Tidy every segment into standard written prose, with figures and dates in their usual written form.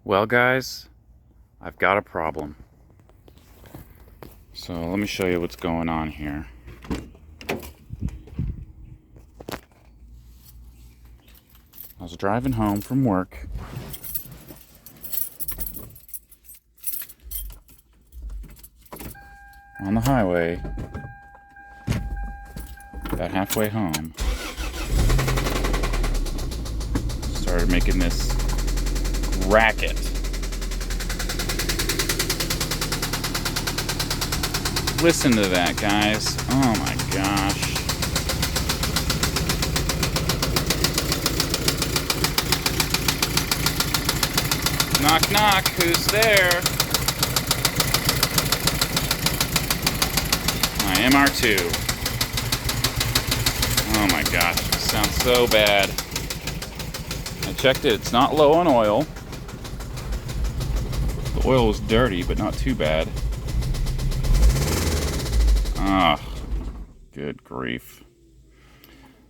Well, guys, I've got a problem. So let me show you what's going on here. I was driving home from work. On the highway. About halfway home. Started making this racket. Listen to that, guys. Oh my gosh. Knock, knock. Who's there? My MR2. Oh my gosh. This sounds so bad. I checked it. It's not low on oil. The oil was dirty, but not too bad. Ah, good grief.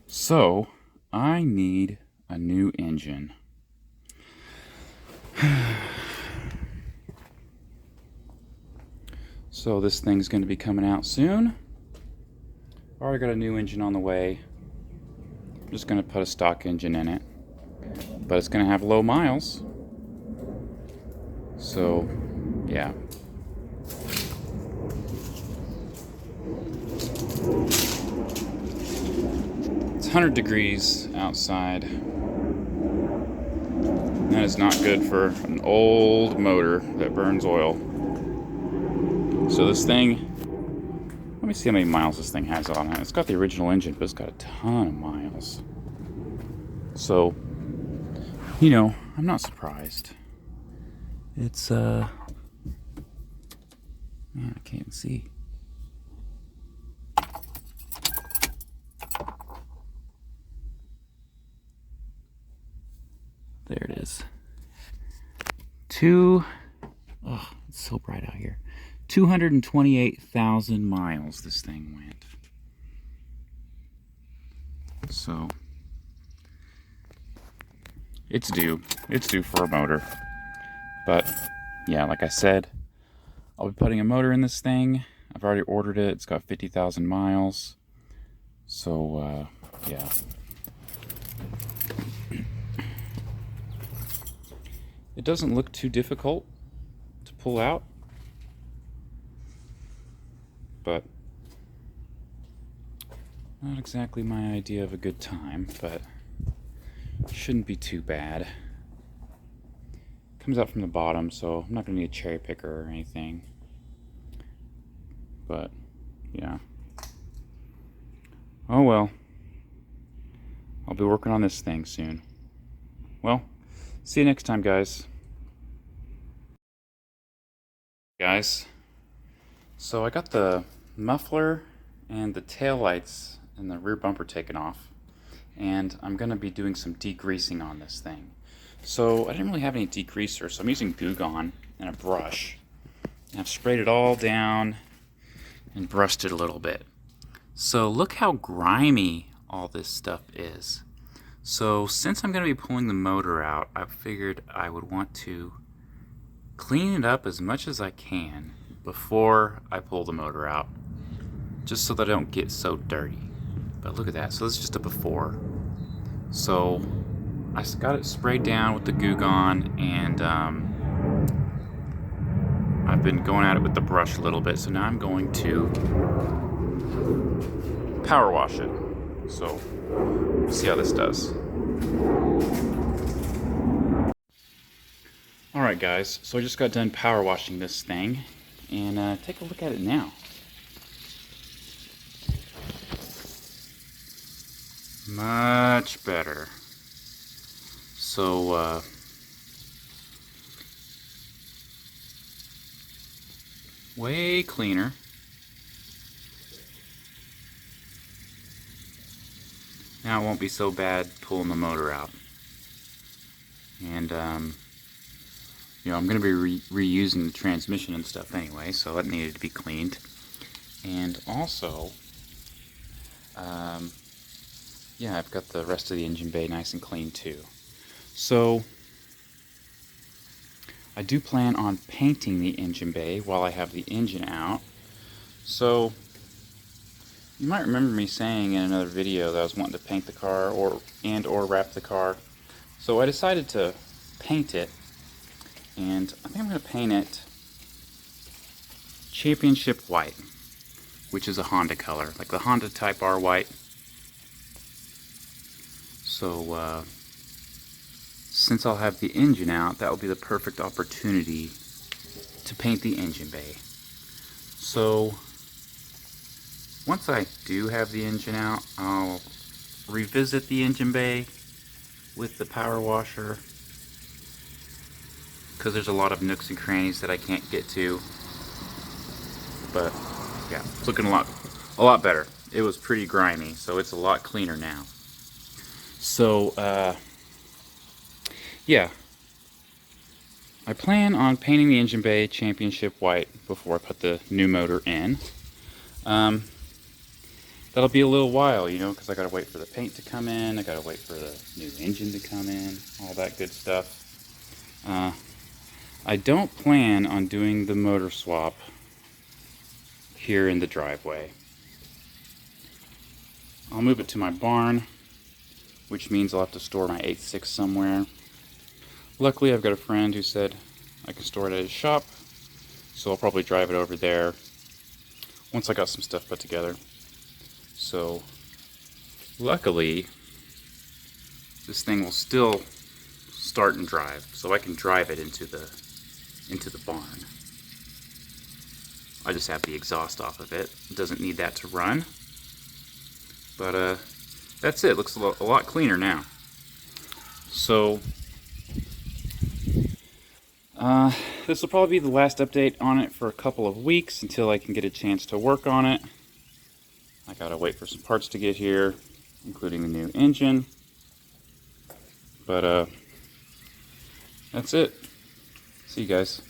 So, I need a new engine. So this thing's going to be coming out soon. Already got a new engine on the way. I'm just going to put a stock engine in it. But it's going to have low miles. So, yeah. It's 100 degrees outside. That is not good for an old motor that burns oil. So this thing, let me see how many miles this thing has on it. It's got the original engine, but it's got a ton of miles. So, you know, I'm not surprised. It's, man, I can't see. There it is. Oh, it's so bright out here. 228,000 miles this thing went. So, it's due. It's due for a motor. But, yeah, like I said, I'll be putting a motor in this thing. I've already ordered it. It's got 50,000 miles. So, yeah. It doesn't look too difficult to pull out. But not exactly my idea of a good time, but shouldn't be too bad. Comes out from the bottom, so I'm not going to need a cherry picker or anything. But, yeah. Oh well. I'll be working on this thing soon. Well, see you next time, guys. Guys, so I got the muffler and the tail lights and the rear bumper taken off, and I'm going to be doing some degreasing on this thing. So I didn't really have any degreaser, so I'm using Goo Gone and a brush. And I've sprayed it all down and brushed it a little bit. So look how grimy all this stuff is. So since I'm going to be pulling the motor out, I figured I would want to clean it up as much as I can before I pull the motor out, just so that I don't get so dirty. But look at that. So this is just a before. So I got it sprayed down with the Goo Gone, and I've been going at it with the brush a little bit. So now I'm going to power wash it. So we'll see how this does. Alright guys, so I just got done power washing this thing, and take a look at it now. Much better. So, way cleaner. Now it won't be so bad pulling the motor out. And, you know, I'm going to be reusing the transmission and stuff anyway, so that needed to be cleaned. And also, yeah, I've got the rest of the engine bay nice and clean too. So, I do plan on painting the engine bay while I have the engine out. So you might remember me saying in another video that I was wanting to paint the car or wrap the car. So I decided to paint it, and I think I'm going to paint it Championship White, which is a Honda color, like the Honda Type R white. So since I'll have the engine out, that will be the perfect opportunity to paint the engine bay. So once I do have the engine out, I'll revisit the engine bay with the power washer, because there's a lot of nooks and crannies that I can't get to. But yeah, it's looking a lot better. It was pretty grimy, so it's a lot cleaner now. So yeah, I plan on painting the engine bay Championship White before I put the new motor in. That'll be a little while, you know, because I gotta wait for the paint to come in, I gotta wait for the new engine to come in, all that good stuff. I don't plan on doing the motor swap here in the driveway. I'll move it to my barn, which means I'll have to store my 8.6 somewhere. Luckily, I've got a friend who said I can store it at his shop, so I'll probably drive it over there once I got some stuff put together. So luckily, this thing will still start and drive, so I can drive it into the barn. I just have the exhaust off of it. It doesn't need that to run. But that's it. It looks a lot cleaner now. So this will probably be the last update on it for a couple of weeks until I can get a chance to work on it. I gotta wait for some parts to get here, including the new engine. But that's it. See you guys.